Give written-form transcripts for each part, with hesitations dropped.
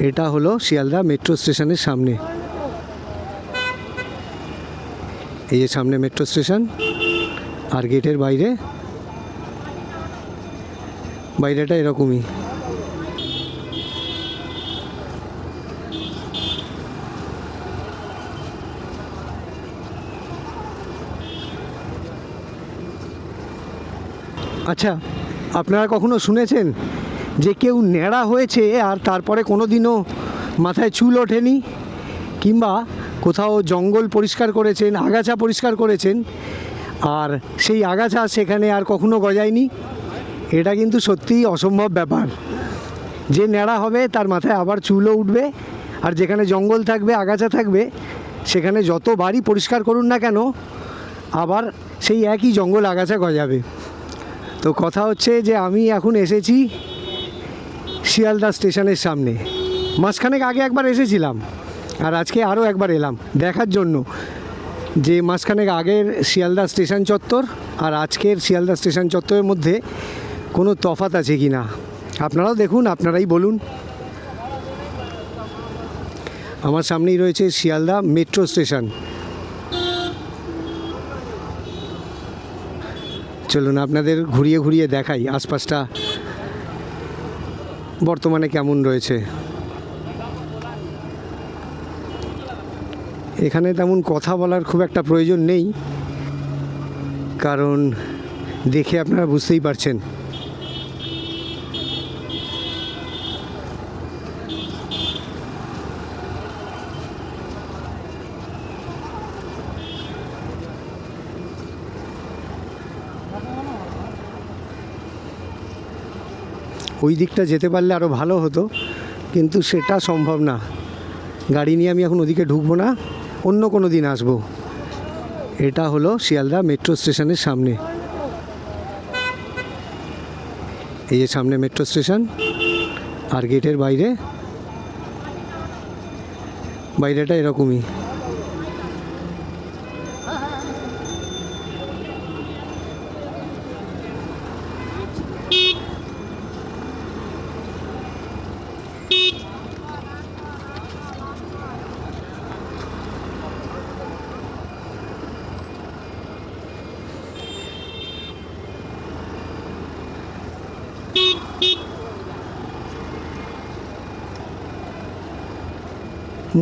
এটা হলো শিয়ালদা মেট্রো স্টেশনের সামনে। এই যে সামনে মেট্রো স্টেশন, আর গেটের বাইরেটা এরকমই। আচ্ছা, আপনারা কখনো শুনেছেন যে কেউ ন্যাড়া হয়েছে আর তারপরে কোনো দিনও মাথায় চুল ওঠেনি, কিংবা কোথাও জঙ্গল পরিষ্কার করেছেন, আগাছা পরিষ্কার করেছেন, আর সেই আগাছা সেখানে আর কখনো গজায়নি? এটা কিন্তু সত্যিই অসম্ভব ব্যাপার। যে ন্যাড়া হবে তার মাথায় আবার চুলও উঠবে, আর যেখানে জঙ্গল থাকবে, আগাছা থাকবে, সেখানে যতবারই পরিষ্কার করুন না কেন আবার সেই একই জঙ্গল আগাছা গজাবে। তো কথা হচ্ছে যে আমি এখন এসেছি শিয়ালদা স্টেশনের সামনে। মাসখানেক আগে একবার এসেছিলাম, আর আজকে আরও একবার এলাম দেখার জন্য যে মাসখানেক আগের শিয়ালদা স্টেশন চত্বর আর আজকের শিয়ালদা স্টেশন চত্বরের মধ্যে কোনো তফাৎ আছে কি না। আপনারাও দেখুন, আপনারাই বলুন। আমার সামনেই রয়েছে শিয়ালদা মেট্রো স্টেশন। চলুন আপনাদের ঘুরিয়ে ঘুরিয়ে দেখাই আশপাশটা বর্তমানে কেমন রয়েছে। এখানে তেমন কথা বলার খুব একটা প্রয়োজন নেই, কারণ দেখে আপনারা বুঝতেই পারছেন। ওই দিকটা যেতে পারলে আরও ভালো হতো, কিন্তু সেটা সম্ভব না। গাড়ি নিয়ে আমি এখন ওদিকে ঢুকবো না, অন্য কোনো দিন আসবো। এটা হলো শিয়ালদা মেট্রো স্টেশনের সামনে। এই যে সামনে মেট্রো স্টেশন, আর গেটের বাইরেটা এরকমই।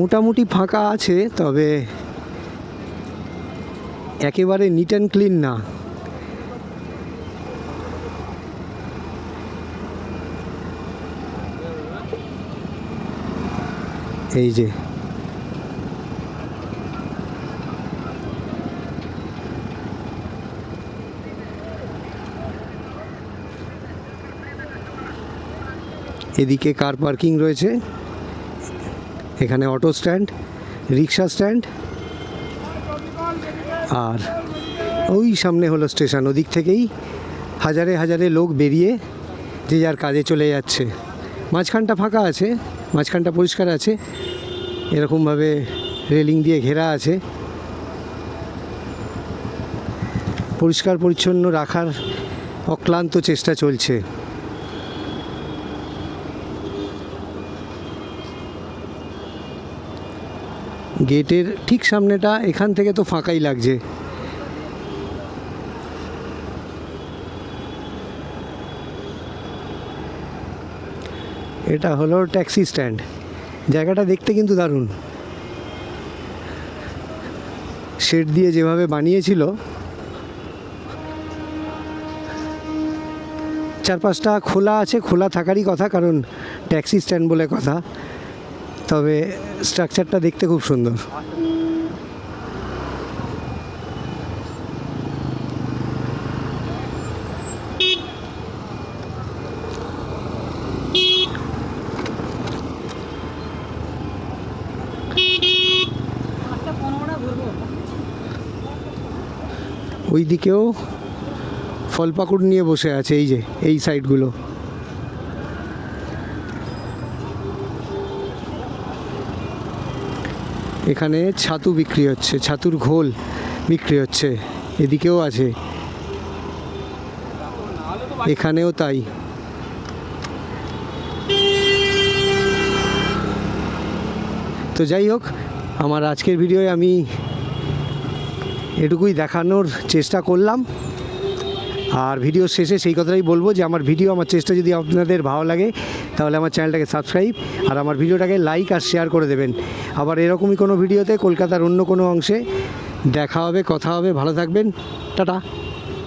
মোটামুটি ফাঁকা আছে, তবে একেবারে নিট অ্যান্ড ক্লিন না। এই যে এদিকে কার পার্কিং রয়েছে, এখানে অটো স্ট্যান্ড, রিক্সা স্ট্যান্ড, আর ওই সামনে হলো স্টেশন। ওদিক থেকেই হাজারে হাজারে লোক বেরিয়ে যে যার কাজে চলে যাচ্ছে। মাঝখানটা ফাঁকা আছে, মাঝখানটা পরিষ্কার আছে, এরকমভাবে রেলিং দিয়ে ঘেরা আছে। পরিষ্কার পরিচ্ছন্ন রাখার অক্লান্ত চেষ্টা চলছে। গেটের ঠিক সামনেটা, এখান থেকে তো ফাঁকাই লাগছে। এটা হলো ট্যাক্সি স্ট্যান্ড। জায়গাটা দেখতে কিন্তু দারুণ। শেড দিয়ে যেভাবে বানিয়েছিল, চারপাশটা খোলা আছে, খোলা থাকারই কথা, কারণ ট্যাক্সি স্ট্যান্ড বলে কথা। তবে স্ট্রাকচারটা দেখতে খুব সুন্দর। ওই দিকেও ফল পাকুড় নিয়ে বসে আছে, এই যে এই সাইডগুলো। এখানে ছাতু বিক্রি হচ্ছে, ছাতুর ঘোল বিক্রি হচ্ছে। এদিকেও আছে, এখানেও তাই। তো যাই হোক, আমার আজকের ভিডিওয়ে আমি এটুকুই দেখানোর চেষ্টা করলাম। আর ভিডিও শেষে সেই কথাটাই বলবো যে আমার ভিডিও, আমার চেষ্টা যদি আপনাদের ভালো লাগে তাহলে আমার চ্যানেলটাকে সাবস্ক্রাইব আর আমার ভিডিওটাকে লাইক আর শেয়ার করে দেবেন। আবার এরকমই কোনো ভিডিওতে কলকাতার অন্য কোনো অংশে দেখা হবে, কথা হবে। ভালো থাকবেন, টাটা।